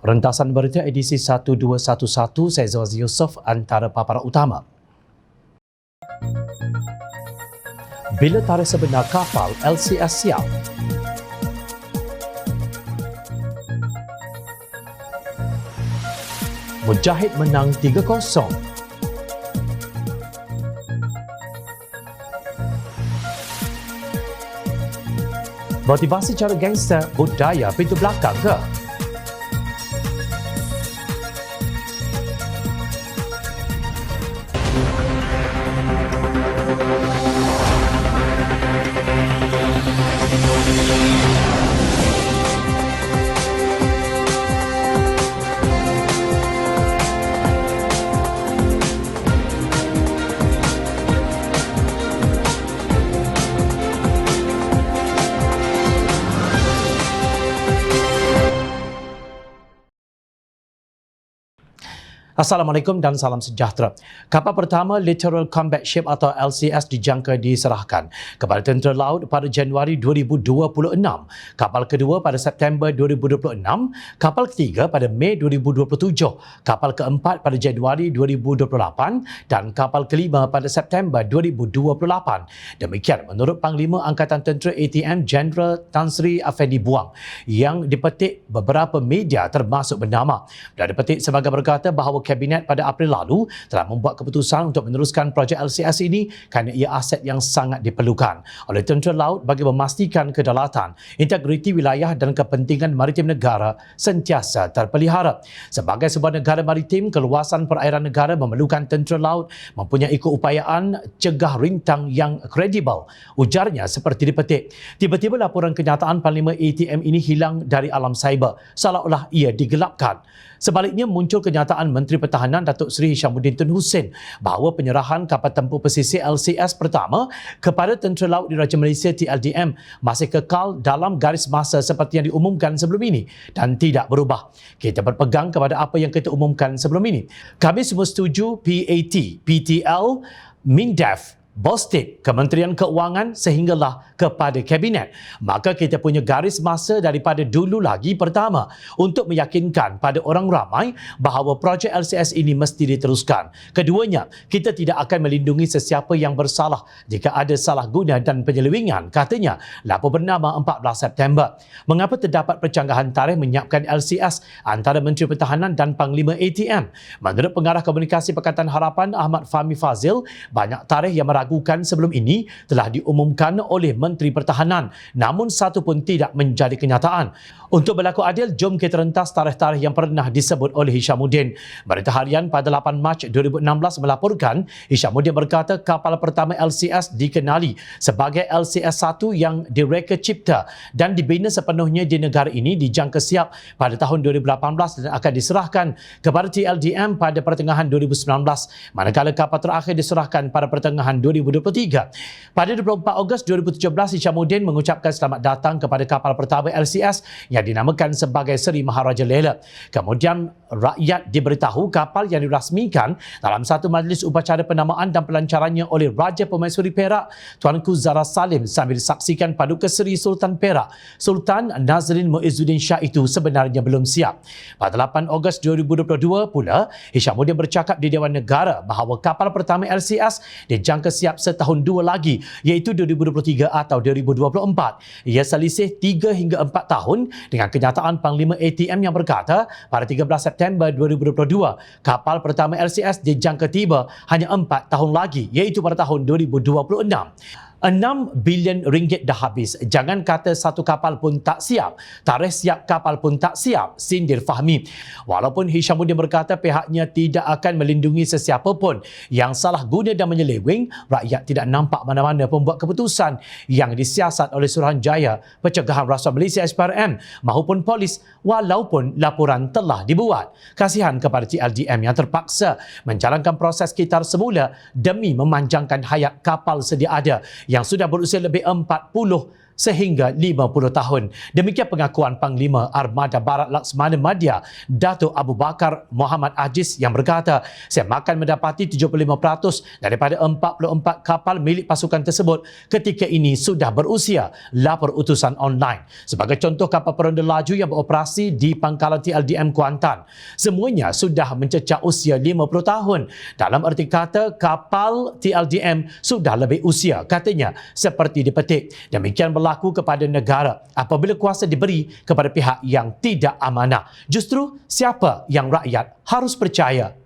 Rentasan berita edisi 1211, saya Zawazi Yusof, antara paparan utama. Bila tarikh sebenar kapal LCS siap? Mujahid menang 3-0. Motivasi cara gangster budaya pintu belakang ke? Assalamualaikum dan salam sejahtera. Kapal pertama Littoral Combat Ship atau LCS dijangka diserahkan kepada Tentera Laut pada Januari 2026. Kapal kedua pada September 2026, kapal ketiga pada Mei 2027, kapal keempat pada Januari 2028 dan kapal kelima pada September 2028. Demikian menurut Panglima Angkatan Tentera ATM Jeneral Tan Sri Afendi Buang yang dipetik beberapa media termasuk bernama. Dan dipetik sebagai berkata bahawa Kabinet pada April lalu telah membuat keputusan untuk meneruskan projek LCS ini kerana ia aset yang sangat diperlukan oleh Tentera Laut bagi memastikan kedaulatan, integriti wilayah dan kepentingan maritim negara sentiasa terpelihara. Sebagai sebuah negara maritim, keluasan perairan negara memerlukan Tentera Laut mempunyai keupayaan cegah rintang yang kredibel. Ujarnya seperti dipetik. Tiba-tiba laporan kenyataan Panglima ATM ini hilang dari alam cyber, seolah-olah ia digelapkan. Sebaliknya muncul kenyataan Menteri Pertahanan Datuk Seri Hishamuddin Tun Hussein bahawa penyerahan kapal tempur pesisir LCS pertama kepada Tentera Laut Diraja Malaysia TLDM masih kekal dalam garis masa seperti yang diumumkan sebelum ini dan tidak berubah. Kita berpegang kepada apa yang kita umumkan sebelum ini. Kami semua setuju PAT, PTL, MINDEF, Bostik, Kementerian Keuangan sehinggalah kepada Kabinet. Maka kita punya garis masa daripada dulu lagi pertama untuk meyakinkan pada orang ramai bahawa projek LCS ini mesti diteruskan. Keduanya, kita tidak akan melindungi sesiapa yang bersalah jika ada salah guna dan penyelewengan, katanya. Lapor bernama 14 September. Mengapa terdapat percanggahan tarikh menyiapkan LCS antara Menteri Pertahanan dan Panglima ATM? Menurut Pengarah Komunikasi Pakatan Harapan Ahmad Fahmi Fazil, banyak tarikh yang meragukan sebelum ini telah diumumkan oleh Menteri Pertahanan, namun satu pun tidak menjadi kenyataan. Untuk berlaku adil, jom kita rentas tarikh-tarikh yang pernah disebut oleh Hishamuddin. Berita harian pada 8 Mac 2016 melaporkan Hishamuddin berkata kapal pertama LCS dikenali sebagai LCS 1 yang direka cipta dan dibina sepenuhnya di negara ini dijangka siap pada tahun 2018 dan akan diserahkan kepada TLDM pada pertengahan 2019, manakala kapal terakhir diserahkan pada pertengahan 2023. Pada 24 Ogos 2017, Hishamuddin mengucapkan selamat datang kepada kapal pertama LCS yang dinamakan sebagai Seri Maharaja Lela. Kemudian rakyat diberitahu kapal yang dirasmikan dalam satu majlis upacara penamaan dan pelancarannya oleh Raja Permaisuri Perak Tuanku Zara Salim sambil disaksikan Paduka Seri Sultan Perak Sultan Nazrin Muizzuddin Shah itu sebenarnya belum siap. Pada 8 Ogos 2022 pula, Hishamuddin bercakap di Dewan Negara bahawa kapal pertama LCS dijangka siap setahun dua lagi, iaitu 2023 atau 2024. Ia selisih 3 hingga 4 tahun dengan kenyataan Panglima ATM yang berkata pada 13 September 2022, kapal pertama LCS dijangka tiba hanya 4 tahun lagi, iaitu pada tahun 2026. 6 bilion ringgit dah habis. Jangan kata satu kapal pun tak siap. Tarikh siap kapal pun tak siap, sindir Fahmi. Walaupun Hishamuddin berkata pihaknya tidak akan melindungi sesiapa pun yang salah guna dan menyeleweng, rakyat tidak nampak mana-mana pembuat keputusan yang disiasat oleh Suruhanjaya Pencegahan Rasuah Malaysia SPRM maupun polis walaupun laporan telah dibuat. Kasihan kepada TLDM yang terpaksa menjalankan proses kitar semula demi memanjangkan hayat kapal sedia ada yang sudah berusia lebih 40 sehingga 50 tahun. Demikian pengakuan Panglima Armada Barat Laksamana Madya, Datuk Abu Bakar Muhammad Aziz yang berkata, saya akan mendapati 75% daripada 44 kapal milik pasukan tersebut ketika ini sudah berusia, lapor utusan online. Sebagai contoh, kapal peronda laju yang beroperasi di pangkalan TLDM Kuantan, semuanya sudah mencecah usia 50 tahun. Dalam erti kata, kapal TLDM sudah lebih usia, katanya, seperti dipetik. Demikian berlaku kepada negara apabila kuasa diberi kepada pihak yang tidak amanah. Justru siapa yang rakyat harus percaya?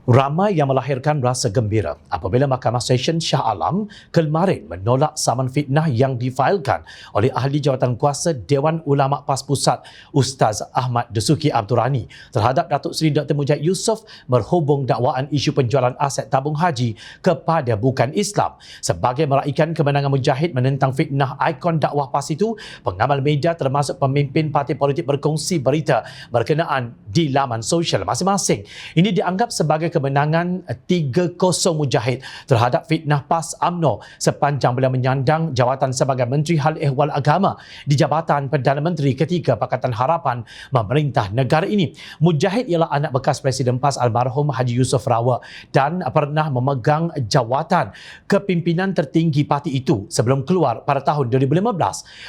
Ramai yang melahirkan rasa gembira apabila Mahkamah Session Shah Alam kemarin menolak saman fitnah yang difailkan oleh Ahli Jawatan Kuasa Dewan Ulama PAS Pusat Ustaz Ahmad Dasuki Abdul Rani terhadap Datuk Seri Dr. Mujahid Yusof berhubung dakwaan isu penjualan aset tabung haji kepada bukan Islam. Sebagai meraikan kemenangan Mujahid menentang fitnah ikon dakwah PAS itu, pengamal media termasuk pemimpin parti politik berkongsi berita berkenaan di laman sosial masing-masing. Ini dianggap sebagai kemenangan 3-0 Mujahid terhadap fitnah PAS UMNO sepanjang beliau menyandang jawatan sebagai Menteri Hal Ehwal Agama di Jabatan Perdana Menteri ketika Pakatan Harapan memerintah negara ini. Mujahid ialah anak bekas Presiden PAS almarhum Haji Yusof Rawat dan pernah memegang jawatan kepimpinan tertinggi parti itu sebelum keluar pada tahun 2015.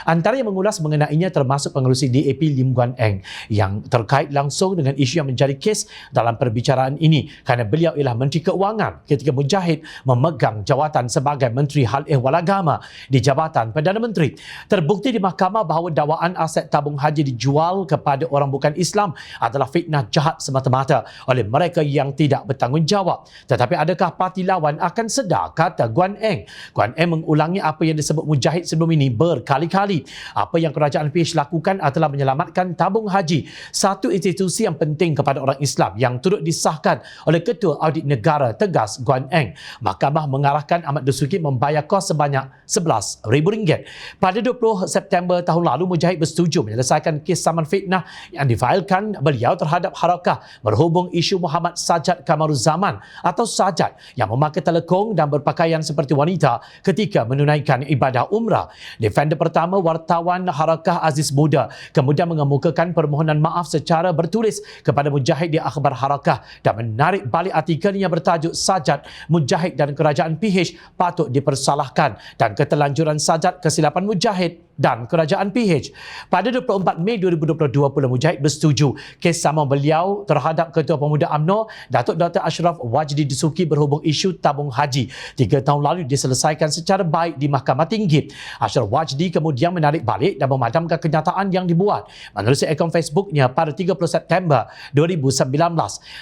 Antara yang mengulas mengenainya termasuk pengerusi DAP Lim Guan Eng yang terkait langsung dengan isu yang menjadi kes dalam perbicaraan ini, kerana beliau ialah Menteri Keuangan ketika Mujahid memegang jawatan sebagai Menteri Hal Ehwal Agama di Jabatan Perdana Menteri. Terbukti di mahkamah bahawa dakwaan aset tabung haji dijual kepada orang bukan Islam adalah fitnah jahat semata-mata oleh mereka yang tidak bertanggungjawab. Tetapi adakah parti lawan akan sedar, kata Guan Eng. Guan Eng mengulangi apa yang disebut Mujahid sebelum ini berkali-kali. Apa yang kerajaan PH lakukan adalah menyelamatkan tabung haji, satu institusi yang penting kepada orang Islam yang turut disahkan oleh Ketua Audit Negara, tegas Guan Eng. Mahkamah mengarahkan Ahmad Dasuki membayar kos sebanyak RM11,000. Pada 20 September tahun lalu, Mujahid bersetuju menyelesaikan kes saman fitnah yang difailkan beliau terhadap Harakah berhubung isu Muhammad Sajat Kamaruzaman atau Sajat yang memakai telekong dan berpakaian seperti wanita ketika menunaikan ibadah umrah. Defender pertama, wartawan Harakah Aziz Buda, kemudian mengemukakan permohonan maaf secara bertulis kepada Mujahid di akhbar Harakah dan menarik balik artikel yang bertajuk Sajat, Mujahid dan Kerajaan PH patut dipersalahkan dan keterlanjuran Sajat, kesilapan Mujahid dan Kerajaan PH. Pada 24 Mei 2022 pula Mujahid bersetuju kes sama beliau terhadap Ketua Pemuda UMNO Datuk Dr. Ashraf Wajdi Dasuki berhubung isu tabung haji 3 tahun lalu diselesaikan secara baik di Mahkamah Tinggi. Ashraf Wajdi kemudian menarik balik dan memadamkan kenyataan yang dibuat menerusi akaun Facebooknya pada 30 September 2019.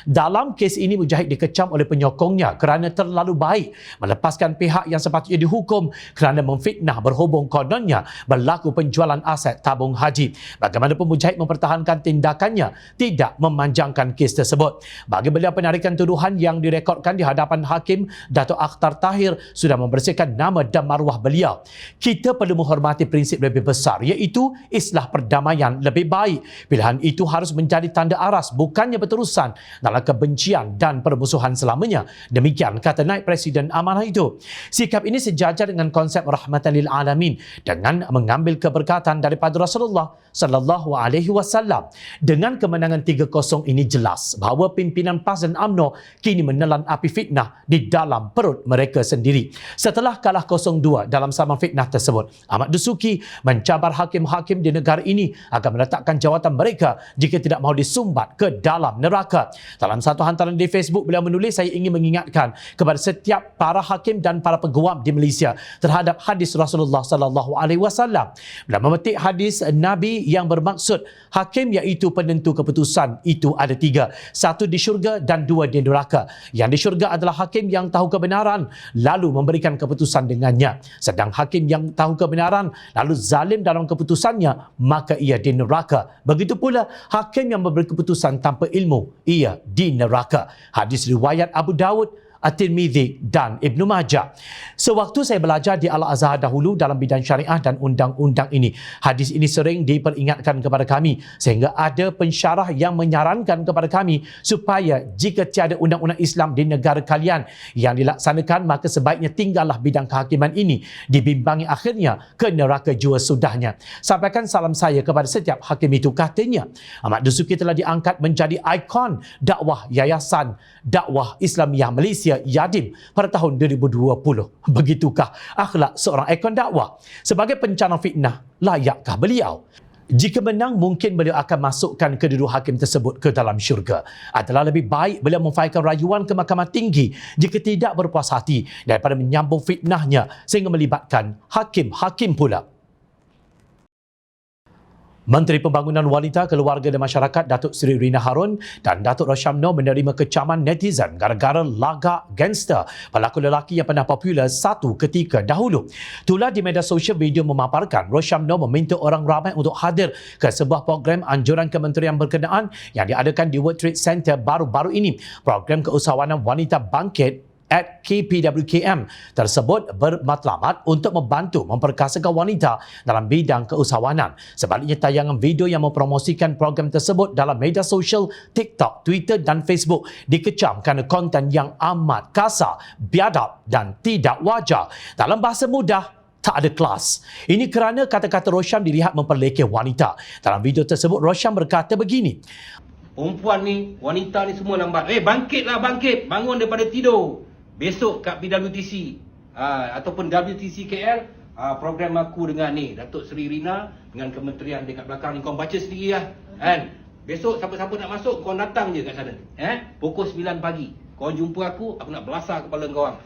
Dalam kes ini, Mujahid dikecam oleh penyokongnya kerana terlalu baik melepaskan pihak yang sepatutnya dihukum kerana memfitnah berhubung kononnya berlaku penjualan aset tabung haji. Bagaimanapun, Mujahid mempertahankan tindakannya tidak memanjangkan kes tersebut. Bagi beliau, penarikan tuduhan yang direkodkan di hadapan Hakim Datuk Akhtar Tahir sudah membersihkan nama dan maruah beliau. Kita perlu menghormati prinsip lebih besar, iaitu islah perdamaian lebih baik. Pilihan itu harus menjadi tanda aras, bukannya berterusan dalam kebencian dan permusuhan selamanya. Demikian kata Naib Presiden amanah itu. Sikap ini sejajar dengan konsep rahmatan lil alamin dengan mengambil keberkatan daripada Rasulullah sallallahu alaihi wasallam. Dengan kemenangan 3-0 ini jelas bahawa pimpinan PAS dan UMNO kini menelan api fitnah di dalam perut mereka sendiri. Setelah kalah 0-2 dalam saman fitnah tersebut, Ahmad Dasuki mencabar hakim-hakim di negara ini akan meletakkan jawatan mereka jika tidak mahu disumbat ke dalam neraka. Dalam satu hantaran di Facebook, beliau menulis, saya ingin mengingatkan kepada setiap para hakim dan para peguam di Malaysia terhadap hadis Rasulullah sallallahu alaihi wasallam. Beliau memetik hadis Nabi yang bermaksud hakim iaitu penentu keputusan itu ada 3. 1 di syurga dan 2 di neraka. Yang di syurga adalah hakim yang tahu kebenaran lalu memberikan keputusan dengannya. Sedang hakim yang tahu kebenaran lalu zalim dalam keputusannya, maka ia di neraka. Begitu pula hakim yang memberi keputusan tanpa ilmu, ia di neraka. Hadis riwayat Abu Dawud, At-Tirmidzi dan Ibnu Majah. Sewaktu saya belajar di Al-Azhar dahulu dalam bidang syariah dan undang-undang ini, hadis ini sering diperingatkan kepada kami sehingga ada pensyarah yang menyarankan kepada kami supaya jika tiada undang-undang Islam di negara kalian yang dilaksanakan, maka sebaiknya tinggallah bidang kehakiman ini, dibimbangi akhirnya ke neraka jua sudahnya. Sampaikan salam saya kepada setiap hakim itu, katanya. Ahmad Dasuki telah diangkat menjadi ikon dakwah Yayasan Dakwah Islamiyah Malaysia Yadim pada tahun 2020. Begitukah akhlak seorang ikon dakwah? Sebagai pencana fitnah, layakkah beliau? Jika menang, mungkin beliau akan masukkan kedua hakim tersebut ke dalam syurga. Adalah lebih baik beliau memfailkan rayuan ke Mahkamah Tinggi jika tidak berpuas hati daripada menyambung fitnahnya sehingga melibatkan hakim-hakim pula. Menteri Pembangunan Wanita, Keluarga dan Masyarakat Datuk Seri Rina Harun dan Datuk Rosyamno menerima kecaman netizen gara-gara lagak gangster pelakon lelaki yang pernah popular satu ketika dahulu. Tular di media sosial video memaparkan Rosyamno meminta orang ramai untuk hadir ke sebuah program anjuran kementerian berkenaan yang diadakan di World Trade Center baru-baru ini. Program Keusahawanan Wanita Bangkit at KPWKM tersebut bermatlamat untuk membantu memperkasakan wanita dalam bidang keusahawanan. Sebaliknya, tayangan video yang mempromosikan program tersebut dalam media sosial TikTok, Twitter dan Facebook dikecam kerana konten yang amat kasar, biadab dan tidak wajar. Dalam bahasa mudah, tak ada kelas. Ini kerana kata-kata Rosyam dilihat memperlekeh wanita. Dalam video tersebut, Rosyam berkata begini, perempuan ni, wanita ni semua lambat. Bangkitlah, bangkit. Bangun daripada tidur. Besok kat PWTC ataupun WTC KL, program aku dengan ni Datuk Seri Rina dengan kementerian dekat belakang ni, kau baca sendiri lah kan. Besok siapa-siapa nak masuk, kau datang je kat sana pukul 9 pagi. Kau jumpa aku nak belasah kepala kau orang.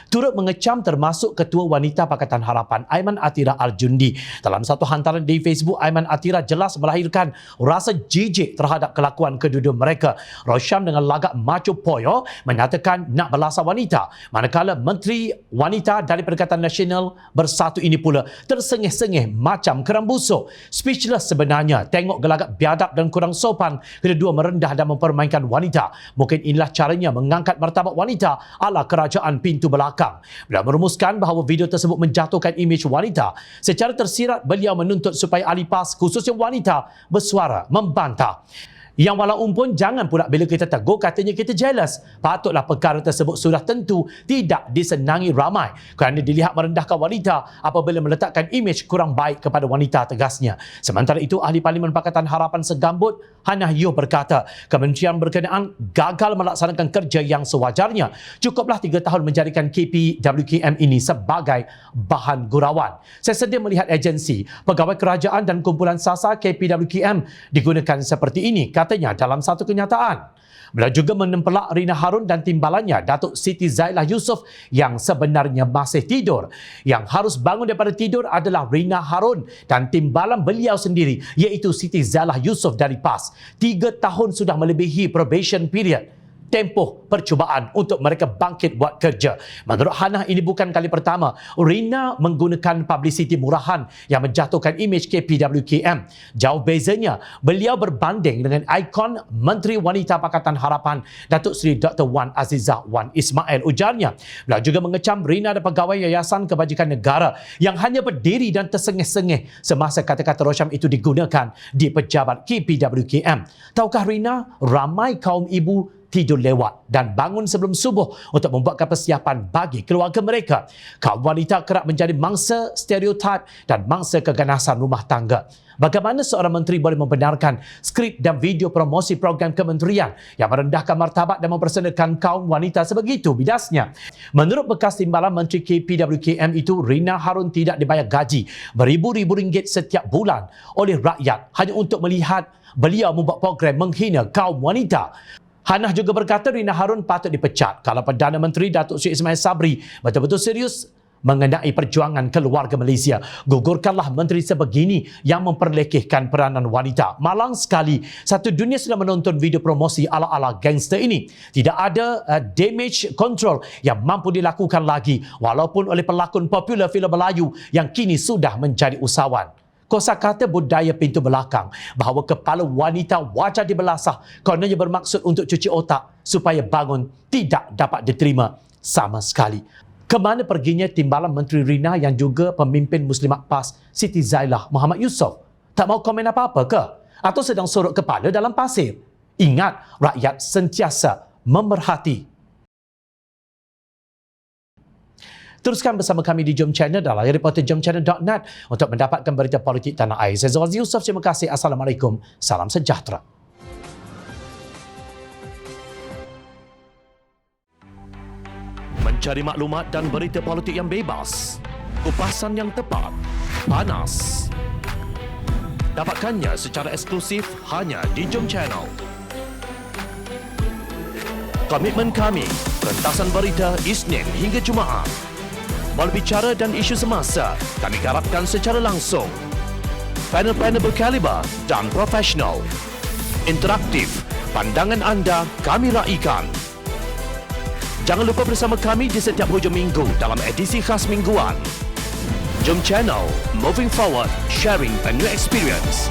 Turut mengecam termasuk Ketua Wanita Pakatan Harapan Aiman Atira Al-Jundi. Dalam satu hantaran di Facebook, Aiman Atira jelas melahirkan rasa jijik terhadap kelakuan kedua-dua mereka. Rosyam dengan lagak macho poyo menyatakan nak belasah wanita, manakala Menteri Wanita dari Perikatan Nasional Bersatu ini pula tersengih-sengih macam kerang busuk. Speechless sebenarnya tengok gelagak biadab dan kurang sopan kedua merendah dan mempermainkan wanita. Mungkin inilah caranya mengangkat martabat wanita ala kerajaan pintu belakang. Beliau merumuskan bahawa video tersebut menjatuhkan imej wanita. Secara tersirat, beliau menuntut supaya ahli PAS, khususnya wanita, bersuara membantah. Yang walaupun pun jangan pula bila kita tegur katanya kita jealous. Patutlah perkara tersebut sudah tentu tidak disenangi ramai kerana dilihat merendahkan wanita apabila meletakkan imej kurang baik kepada wanita, tegasnya. Sementara itu, Ahli Parlimen Pakatan Harapan Segambut Hannah Yeoh berkata kementerian berkenaan gagal melaksanakan kerja yang sewajarnya. Cukuplah 3 tahun menjadikan KPWKM ini sebagai bahan gurauan. Saya sedia melihat agensi, pegawai kerajaan dan kumpulan SASA KPWKM digunakan seperti ini, katanya dalam satu kenyataan. Beliau juga menempelak Rina Harun dan timbalannya Datuk Siti Zailah Yusof yang sebenarnya masih tidur. Yang harus bangun daripada tidur adalah Rina Harun dan timbalan beliau sendiri, iaitu Siti Zailah Yusof dari PAS. 3 tahun sudah melebihi probation period, tempoh percubaan untuk mereka bangkit buat kerja. Menurut Hannah, ini bukan kali pertama Rina menggunakan publicity murahan yang menjatuhkan imej KPWKM. Jauh bezanya, beliau berbanding dengan ikon Menteri Wanita Pakatan Harapan Datuk Seri Dr. Wan Azizah Wan Ismail, ujarnya. Beliau juga mengecam Rina dan pegawai Yayasan Kebajikan Negara yang hanya berdiri dan tersengih-sengih semasa kata-kata Rosyam itu digunakan di pejabat KPWKM. Tahukah Rina, ramai kaum ibu tidur lewat dan bangun sebelum subuh untuk membuatkan persiapan bagi keluarga mereka. Kaum wanita kerap menjadi mangsa stereotip dan mangsa keganasan rumah tangga. Bagaimana seorang menteri boleh membenarkan skrip dan video promosi program kementerian yang merendahkan martabat dan mempersenakan kaum wanita sebegitu bidasnya? Menurut bekas timbalan Menteri KPWKM itu, Rina Harun tidak dibayar gaji beribu-ribu ringgit setiap bulan oleh rakyat hanya untuk melihat beliau membuat program menghina kaum wanita. Hannah juga berkata Rina Harun patut dipecat kalau Perdana Menteri Datuk Seri Ismail Sabri betul-betul serius mengenai perjuangan keluarga Malaysia. Gugurkanlah menteri sebegini yang memperlekehkan peranan wanita. Malang sekali, satu dunia sudah menonton video promosi ala-ala gangster ini. Tidak ada damage control yang mampu dilakukan lagi walaupun oleh pelakon popular filem Melayu yang kini sudah menjadi usahawan. kosakata budaya pintu belakang bahawa kepala wanita wajar dibelasah kononnya bermaksud untuk cuci otak supaya bangun tidak dapat diterima sama sekali. Kemana perginya timbalan Menteri Rina yang juga pemimpin Muslimat PAS Siti Zailah Muhammad Yusof? Tak mau komen apa-apa ke? Atau sedang sorok kepala dalam pasir? Ingat, rakyat sentiasa memerhati. Teruskan bersama kami di Jom Channel dan layar reporter jomchannel.net untuk mendapatkan berita politik tanah air. Saya Zawaz Yusof, terima kasih. Assalamualaikum. Salam sejahtera. Mencari maklumat dan berita politik yang bebas, kupasan yang tepat, panas. Dapatkannya secara eksklusif hanya di Jom Channel. Komitmen kami, rentasan berita Isnin hingga Jumaat. Berbicara dan isu semasa, kami garapkan secara langsung. Panel-panel berkaliber dan profesional. Interaktif, pandangan anda kami raikan. Jangan lupa bersama kami di setiap hujung minggu dalam edisi khas mingguan. Jom Channel, moving forward, sharing a new experience.